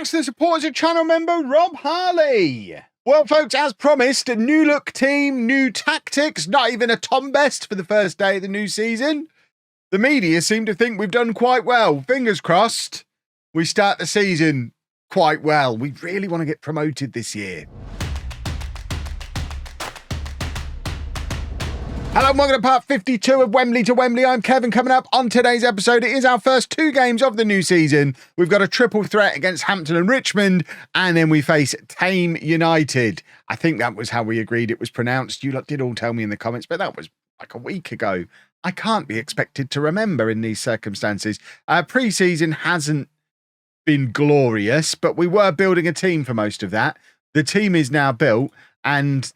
thanks to the support as a channel member, Rob Harley. Well, folks, as promised, a new look team, new tactics, not even a Tom Best for the first day of the new season. The media seem to think we've done quite well. Fingers crossed, we start the season quite well. We really want to get promoted this year. Hello and welcome to part 52 of Wembley to Wembley. I'm Kevin. Coming up on today's episode, it is our first two games of the new season. We've got a triple threat against Hampton and Richmond, and then we face Tame United. I think that was how we agreed it was pronounced. You lot did all tell me in the comments, but that was like a week ago. I can't be expected to remember in these circumstances. Pre-season hasn't been glorious, but we were building a team for most of that. The team is now built, and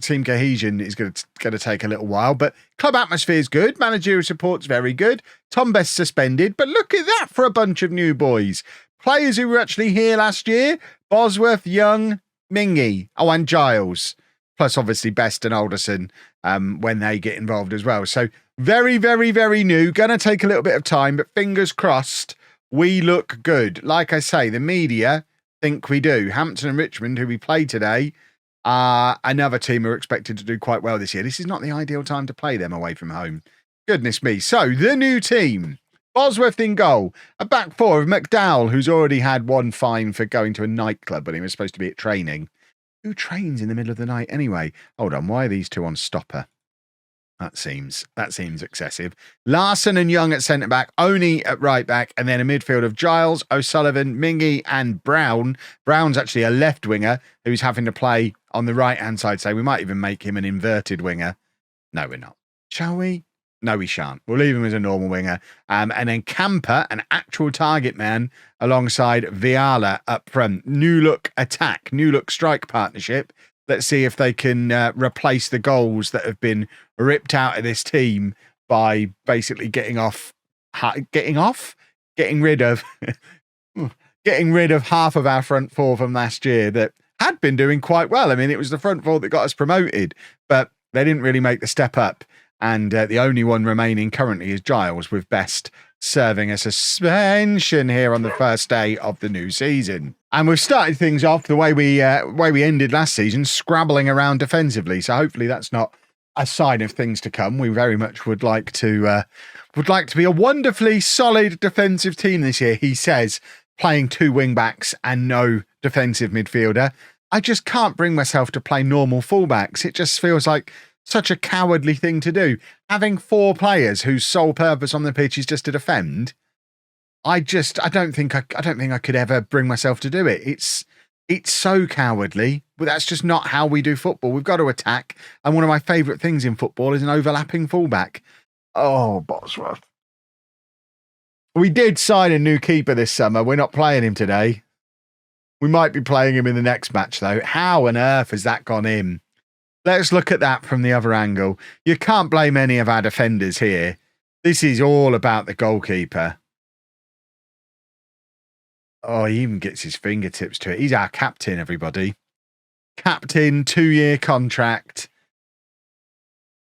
team cohesion is going to take a little while, but club atmosphere is good. Managerial support's very good. Tom Best suspended, but look at that for a bunch of new boys. Players who were actually here last year: Bosworth, Young, Mingy, and Giles. Plus, obviously, Best and Alderson when they get involved as well. So very, very, very new. Going to take a little bit of time, but fingers crossed, we look good. Like I say, the media think we do. Hampton and Richmond, who we play today, another team are expected to do quite well this year. This is not the ideal time to play them away from home. Goodness me. So, the new team. Bosworth in goal. A back four of McDowell, who's already had one fine for going to a nightclub when he was supposed to be at training. Who trains in the middle of the night anyway? Hold on, why are these two on stopper? That seems excessive. Larson and Young at centre-back, Oni at right-back, and then a midfield of Giles, O'Sullivan, Mingy and Brown. Brown's actually a left winger who's having to play on the right-hand side, so we might even make him an inverted winger. No, we're not. Shall we? No, we shan't. We'll leave him as a normal winger. And then Camper, an actual target man, alongside Viala up front. New look attack, new look strike partnership. Let's see if they can replace the goals that have been ripped out of this team by basically getting rid of half of our front four from last year that had been doing quite well. I mean, it was the front four that got us promoted, but they didn't really make the step up. And the only one remaining currently is Giles, with Best serving a suspension here on the first day of the new season. And we've started things off the way we ended last season, scrabbling around defensively. So hopefully that's not a sign of things to come. We very much would like to be a wonderfully solid defensive team this year, he says, playing two wing backs and no defensive midfielder. I just can't bring myself to play normal fullbacks. It just feels like such a cowardly thing to do. Having four players whose sole purpose on the pitch is just to defend. I don't think I could ever bring myself to do it. It's so cowardly, but that's just not how we do football. We've got to attack. And one of my favourite things in football is an overlapping fullback. Oh, Bosworth. We did sign a new keeper this summer. We're not playing him today. We might be playing him in the next match, though. How on earth has that gone in? Let's look at that from the other angle. You can't blame any of our defenders here. This is all about the goalkeeper. Oh, he even gets his fingertips to it. He's our captain, everybody. Captain, 2-year contract.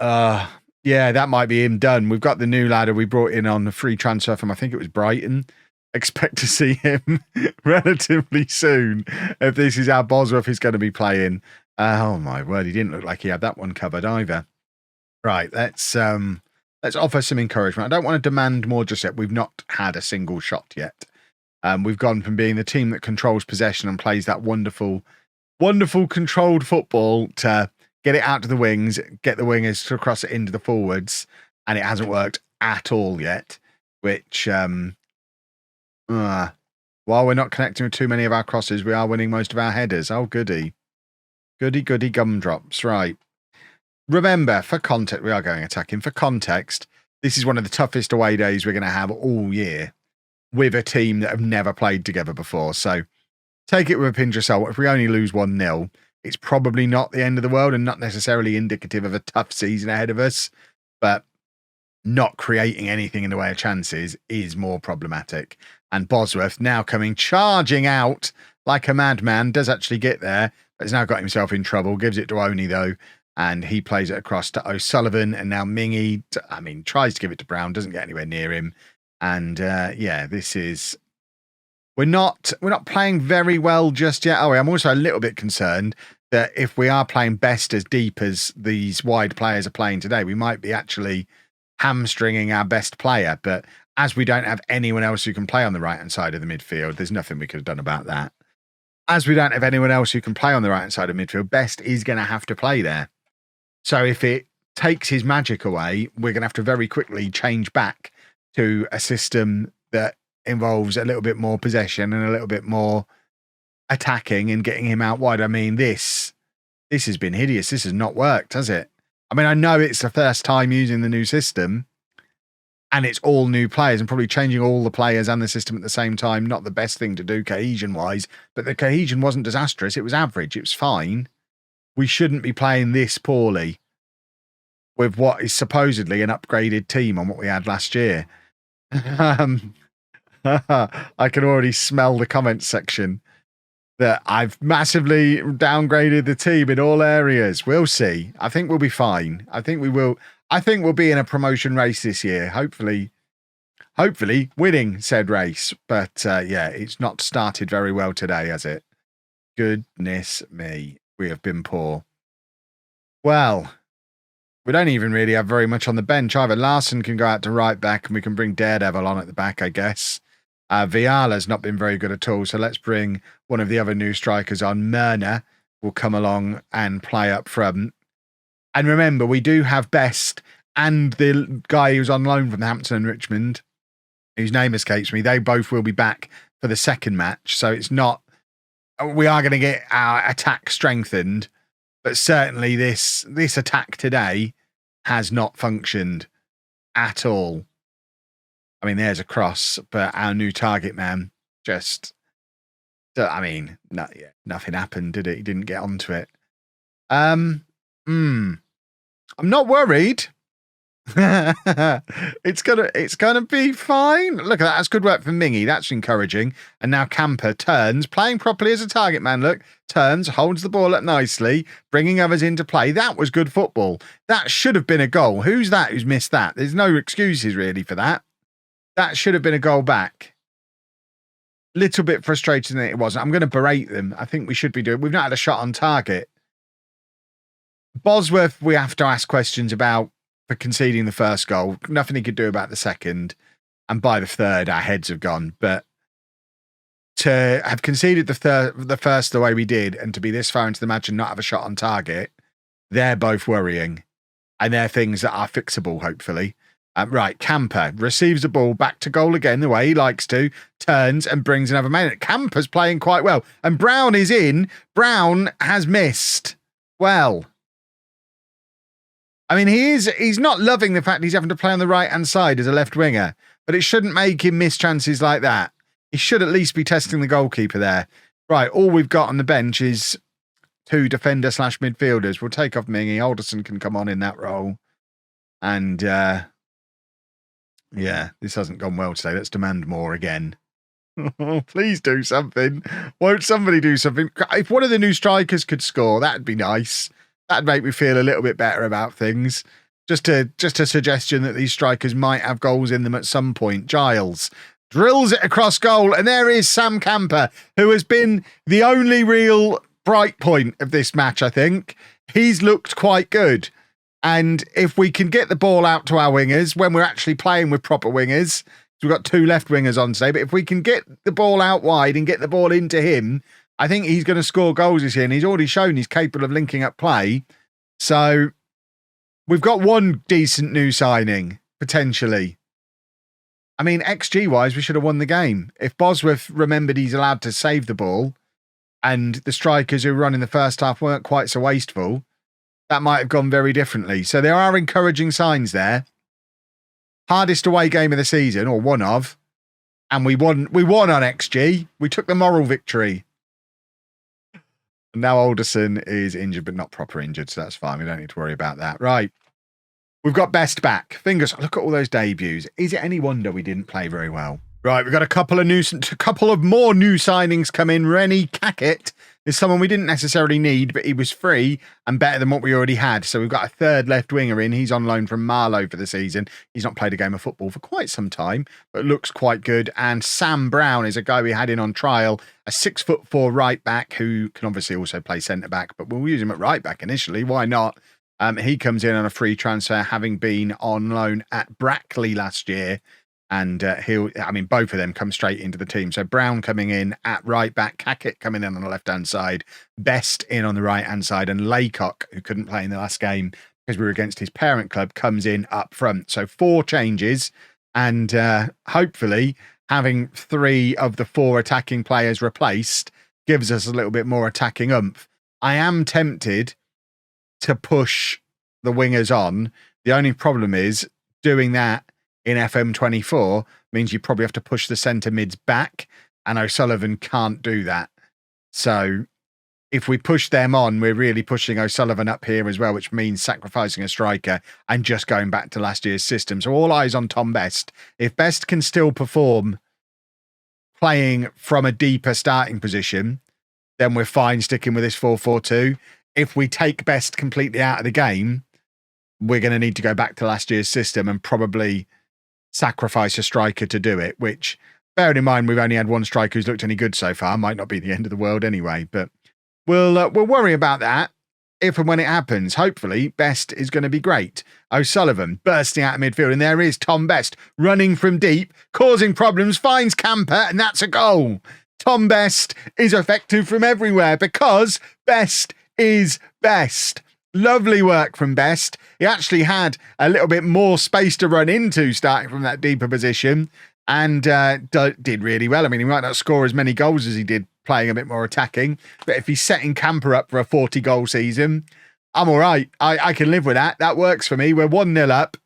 Yeah, that might be him done. We've got the new lad who we brought in on the free transfer from, I think it was Brighton. Expect to see him relatively soon if this is how Bosworth is going to be playing. Oh my word, he didn't look like he had that one covered either. Right, let's offer some encouragement. I don't want to demand more just yet. We've not had a single shot yet. We've gone from being the team that controls possession and plays that wonderful, wonderful controlled football to get it out to the wings, get the wingers to cross it into the forwards, and it hasn't worked at all yet, which, while we're not connecting with too many of our crosses, we are winning most of our headers. Oh, goody. Goody, goody gumdrops. Right. Remember, for context, we are going attacking. For context, this is one of the toughest away days we're going to have all year with a team that have never played together before. So take it with a pinch of salt. If we only lose 1-0, it's probably not the end of the world and not necessarily indicative of a tough season ahead of us. But not creating anything in the way of chances is more problematic. And Bosworth now coming charging out like a madman, does actually get there, but has now got himself in trouble. Gives it to Oni, though, and he plays it across to O'Sullivan, and now Mingy, tries to give it to Brown, doesn't get anywhere near him. And yeah, this is We're not playing very well just yet. Oh, I'm also a little bit concerned that if we are playing best as deep as these wide players are playing today, we might be actually hamstringing our best player. But as we don't have anyone else who can play on the right-hand side of the midfield, there's nothing we could have done about that. As we don't have anyone else who can play on the right-hand side of midfield, Best is going to have to play there. So if it takes his magic away, we're going to have to very quickly change back to a system that involves a little bit more possession and a little bit more attacking and getting him out wide. I mean, this has been hideous. This has not worked, has it? I mean, I know it's the first time using the new system and it's all new players, and probably changing all the players and the system at the same time, not the best thing to do cohesion-wise, but the cohesion wasn't disastrous. It was average. It was fine. We shouldn't be playing this poorly with what is supposedly an upgraded team on what we had last year. I can already smell the comments section that I've massively downgraded the team in all areas. We'll see. I think we'll be fine. I think we'll be in a promotion race this year. Hopefully winning said race. But yeah, it's not started very well today, has it? Goodness me. We have been poor. Well, we don't even really have very much on the bench either. Larson can go out to right back and we can bring Daredevil on at the back, I guess. Viala's not been very good at all, so let's bring one of the other new strikers on. Myrna will come along and play up front. And remember, we do have Best and the guy who's on loan from Hampton and Richmond, whose name escapes me. They both will be back for the second match, so it's not... We are going to get our attack strengthened, but certainly this attack today has not functioned at all. I mean, there's a cross, but our new target man just... I mean, nothing happened, did it? He didn't get onto it. I'm not worried. It's gonna be fine. Look at that. That's good work for Mingy. That's encouraging. And now Camper turns, playing properly as a target man. Look, turns, holds the ball up nicely, bringing others into play. That was good football. That should have been a goal. Who's that who's missed that? There's no excuses really for that. That should have been a goal back. Little bit frustrating that it wasn't. I'm going to berate them. I think we should be doing... We've not had a shot on target. Bosworth, we have to ask questions about for conceding the first goal. Nothing he could do about the second. And by the third, our heads have gone. But to have conceded the first the way we did and to be this far into the match and not have a shot on target, they're both worrying. And they're things that are fixable, hopefully. Right, Camper receives the ball back to goal again the way he likes to, turns and brings another man. Camper's playing quite well. And Brown is in. Brown has missed. Well, I mean, he's not loving the fact he's having to play on the right-hand side as a left winger, but it shouldn't make him miss chances like that. He should at least be testing the goalkeeper there. Right, all we've got on the bench is 2 defender/midfielders. We'll take off Mingy. Alderson can come on in that role. And, yeah, this hasn't gone well today. Let's demand more again. Please do something. Won't somebody do something? If one of the new strikers could score, that'd be nice. That'd make me feel a little bit better about things. Just a suggestion that these strikers might have goals in them at some point. Giles drills it across goal, and there is Sam Camper, who has been the only real bright point of this match, I think. He's looked quite good. And if we can get the ball out to our wingers when we're actually playing with proper wingers, we've got 2 left wingers on today, but if we can get the ball out wide and get the ball into him, I think he's going to score goals this year, and he's already shown he's capable of linking up play. So we've got one decent new signing, potentially. I mean, XG-wise, we should have won the game. If Bosworth remembered he's allowed to save the ball and the strikers who were on in the first half weren't quite so wasteful, that might have gone very differently. So there are encouraging signs there. Hardest away game of the season, or one of. And we won on XG. We took the moral victory. And now Alderson is injured, but not proper injured, so that's fine. We don't need to worry about that. Right. We've got Best back. Fingers, look at all those debuts. Is it any wonder we didn't play very well? Right, we've got a couple of more new signings come in. Rennie Cackett is someone we didn't necessarily need, but he was free and better than what we already had. So we've got a third left winger in. He's on loan from Marlow for the season. He's not played a game of football for quite some time, but looks quite good. And Sam Brown is a guy we had in on trial, a 6'4" right back who can obviously also play centre back, but we'll use him at right back initially. Why not? He comes in on a free transfer, having been on loan at Brackley last year. And both of them come straight into the team. So Brown coming in at right back, Cackett coming in on the left-hand side, Best in on the right-hand side, and Laycock, who couldn't play in the last game because we were against his parent club, comes in up front. So 4 changes, and hopefully having 3 of the 4 attacking players replaced gives us a little bit more attacking oomph. I am tempted to push the wingers on. The only problem is doing that in FM24 means you probably have to push the centre mids back, and O'Sullivan can't do that. So if we push them on, we're really pushing O'Sullivan up here as well, which means sacrificing a striker and just going back to last year's system. So all eyes on Tom Best. If Best can still perform playing from a deeper starting position, then we're fine sticking with this 4-4-2. If we take Best completely out of the game, we're going to need to go back to last year's system and probably sacrifice a striker to do it, which, bearing in mind we've only had one striker who's looked any good so far, might not be the end of the world anyway. But we'll worry about that if and when it happens. Hopefully, Best is going to be great. O'Sullivan bursting out of midfield, and there is Tom Best running from deep, causing problems, finds Camper, and that's a goal. Tom Best is effective from everywhere because Best is Best. Lovely work from Best. He actually had a little bit more space to run into starting from that deeper position, and did really well. I mean, he might not score as many goals as he did playing a bit more attacking, but if he's setting Camper up for a 40-goal season, I'm all right. I can live with that. That works for me. We're 1-0 up.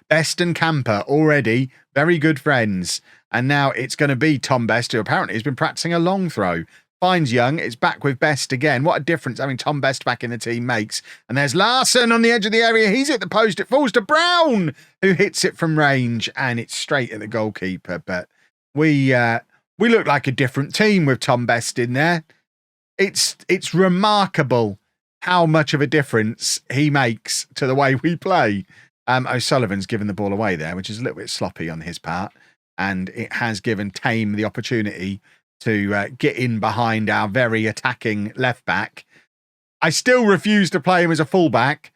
Best and Camper already very good friends. And now it's going to be Tom Best, who apparently has been practicing a long throw. Finds Young, it's back with Best again. What a difference having Tom Best back in the team makes. And there's Larson on the edge of the area. He's hit the post. It falls to Brown, who hits it from range, and it's straight at the goalkeeper. But we look like a different team with Tom Best in there. It's remarkable how much of a difference he makes to the way we play. O'Sullivan's given the ball away there, which is a little bit sloppy on his part. And it has given Tame the opportunity to get in behind our very attacking left back. I still refuse to play him as a fullback.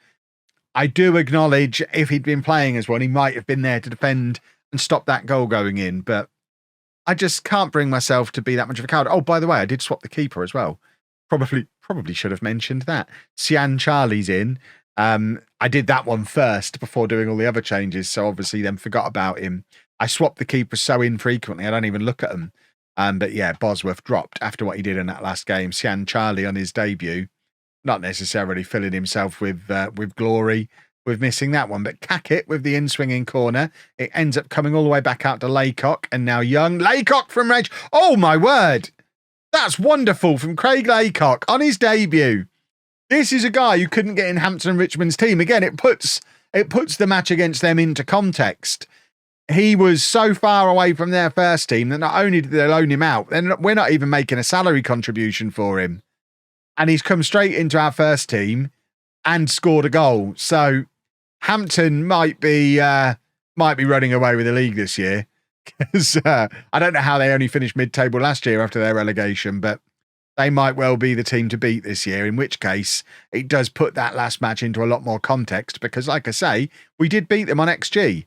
I do acknowledge if he'd been playing as one, he might have been there to defend and stop that goal going in. But I just can't bring myself to be that much of a coward. Oh, by the way, I did swap the keeper as well. Probably should have mentioned that. Sian Charlie's in. I did that one first before doing all the other changes, so obviously then forgot about him. I swapped the keepers so infrequently, I don't even look at them. But yeah, Bosworth dropped after what he did in that last game. Sian Charlie on his debut, not necessarily filling himself with glory with missing that one. But Cackett with the in-swinging corner. It ends up coming all the way back out to Laycock, and now Young. Laycock from range. Oh, my word. That's wonderful from Craig Laycock on his debut. This is a guy who couldn't get in Hampton and Richmond's team. Again, it puts the match against them into context. He was so far away from their first team that not only did they loan him out, then we're not even making a salary contribution for him. And he's come straight into our first team and scored a goal. So Hampton might be running away with the league this year. Because I don't know how they only finished mid-table last year after their relegation, but they might well be the team to beat this year, in which case it does put that last match into a lot more context because, like I say, we did beat them on XG.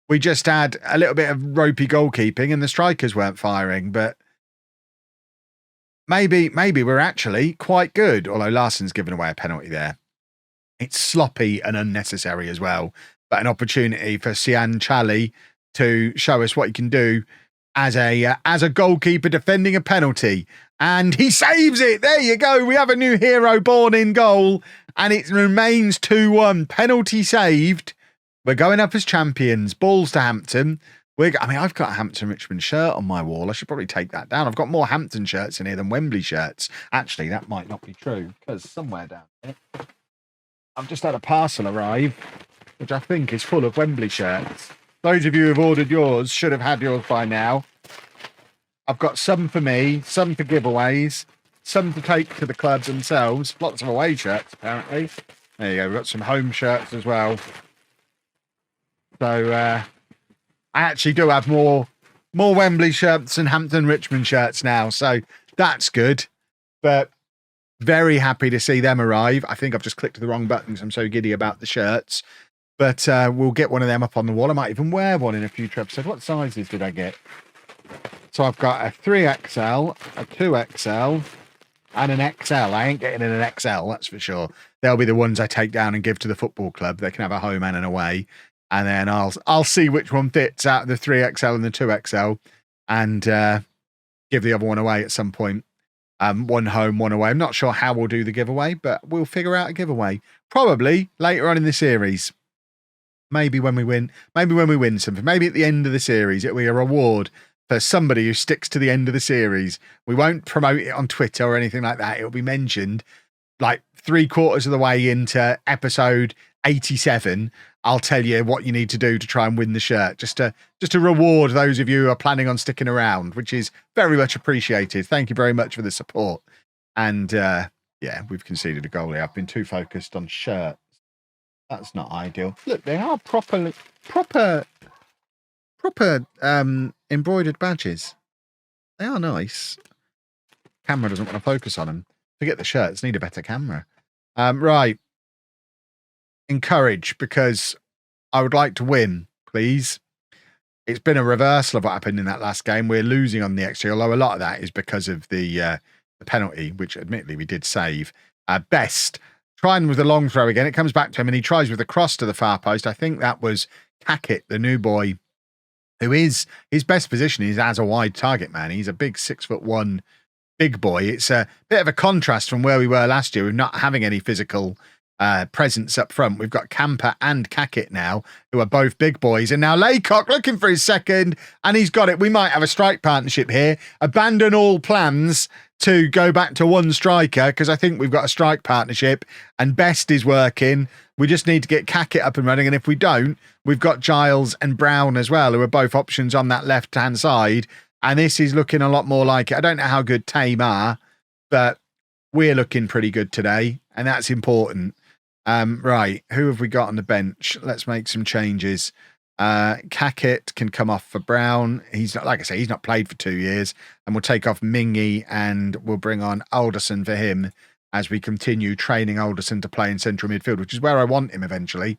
We just had a little bit of ropey goalkeeping and the strikers weren't firing, but maybe we're actually quite good, although Larson's given away a penalty there. It's sloppy and unnecessary as well, but an opportunity for Sian Chali to show us what he can do as a goalkeeper defending a penalty. And he saves it. There you go. We have a new hero born in goal, and it remains 2-1. Penalty saved. We're going up as champions. Balls to Hampton. I've got a Hampton Richmond shirt on my wall. I should probably take that down. I've got more Hampton shirts in here than Wembley shirts. Actually, that might not be true because somewhere down here, I've just had a parcel arrive, which I think is full of Wembley shirts. Those of you who have ordered yours should have had yours by now. I've got some for me, some for giveaways, some to take to the club themselves. Lots of away shirts, apparently. There you go. We've got some home shirts as well. So I actually do have more Wembley shirts and Hampton Richmond shirts now. So that's good. But very happy to see them arrive. I think I've just clicked the wrong buttons. I'm so giddy about the shirts. But we'll get one of them up on the wall. I might even wear one in a future episode. What sizes did I get? So I've got a 3XL, a 2XL, and an XL. I ain't getting in an XL, that's for sure. They'll be the ones I take down and give to the football club. They can have a home and an away. And then I'll see which one fits out of the 3XL and the 2XL and give the other one away at some point. One home, one away. I'm not sure how we'll do the giveaway, but we'll figure out a giveaway. Probably later on in the series. Maybe when we win something. Maybe at the end of the series, it'll be a reward for somebody who sticks to the end of the series. We won't promote it on Twitter or anything like that. It'll be mentioned like 3/4 of the way into episode 87. I'll tell you what you need to do to try and win the shirt, just to reward those of you who are planning on sticking around, which is very much appreciated. Thank you very much for the support. And yeah, we've conceded a goal here. I've been too focused on shirts. That's not ideal. Look, they are proper embroidered badges. They are nice. Camera doesn't want to focus on them. Forget the shirts, need a better camera. Right. Encourage, because I would like to win, please. It's been a reversal of what happened in that last game. We're losing on the XG, although a lot of that is because of the penalty, which admittedly we did save. Best trying with the long throw again. It comes back to him and he tries with the cross to the far post. I think that was Hackett, the new boy, who is his best position is as a wide target man. He's a big 6'1" big boy. It's a bit of a contrast from where we were last year with not having any physical presence up front. We've got Camper and Hackett now, who are both big boys. And now Laycock looking for his second, and he's got it. We might have a strike partnership here. Abandon all plans to go back to one striker, because I think we've got a strike partnership and Best is working. We just need to get Hackett up and running. And if we don't, we've got Giles and Brown as well, who are both options on that left-hand side. And this is looking a lot more like it. I don't know how good Tame are, but we're looking pretty good today. And that's important. Right, who have we got on the bench? Let's make some changes. Hackett can come off for Brown. He's not, like I say, he's not played for 2 years. And we'll take off Mingy and we'll bring on Alderson for him as we continue training Alderson to play in central midfield, which is where I want him eventually.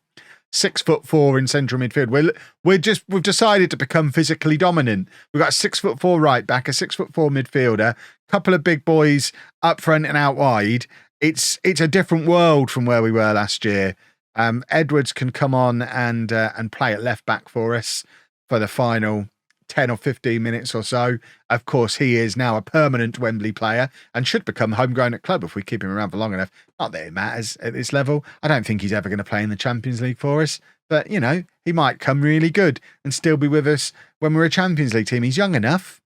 6'4" in central midfield. We've decided to become physically dominant. We've got a 6'4" right back, a 6'4" midfielder, couple of big boys up front and out wide. It's a different world from where we were last year. Edwards can come on and play at left back for us for the final 10 or 15 minutes or so. Of course, he is now a permanent Wembley player and should become homegrown at club if we keep him around for long enough. Not that it matters at this level. I don't think he's ever going to play in the Champions League for us. But, you know, he might come really good and still be with us when we're a Champions League team. He's young enough.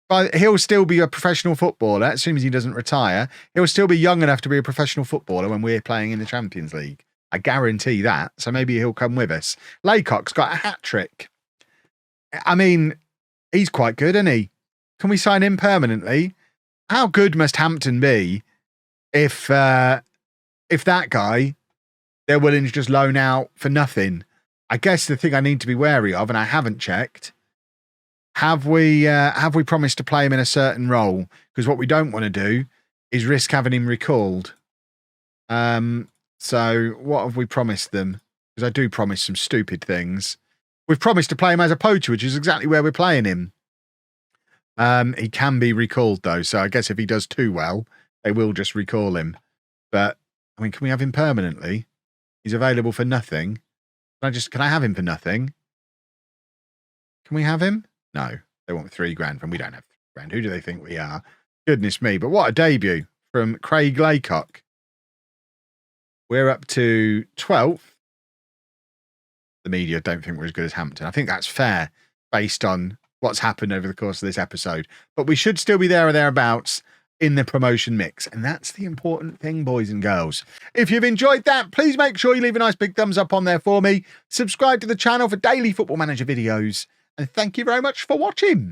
But he'll still be a professional footballer as soon as he doesn't retire. He'll still be young enough to be a professional footballer when we're playing in the Champions League. I guarantee that. So maybe he'll come with us. Laycock's got a hat-trick. I mean, he's quite good, isn't he? Can we sign him permanently? How good must Hampton be if that guy, they're willing to just loan out for nothing? I guess the thing I need to be wary of, and I haven't checked, have we promised to play him in a certain role? Because what we don't want to do is risk having him recalled. So what have we promised them? Because I do promise some stupid things. We've promised to play him as a poacher, which is exactly where we're playing him. He can be recalled, though. So I guess if he does too well, they will just recall him. But, I mean, can we have him permanently? He's available for nothing. Can I have him for nothing? Can we have him? No. They want £3,000 from. We don't have £3,000. Who do they think we are? Goodness me. But what a debut from Craig Laycock. We're up to 12th. The media don't think we're as good as Hampton. I think that's fair based on what's happened over the course of this episode. But we should still be there or thereabouts in the promotion mix. And that's the important thing, boys and girls. If you've enjoyed that, please make sure you leave a nice big thumbs up on there for me. Subscribe to the channel for daily Football Manager videos. And thank you very much for watching.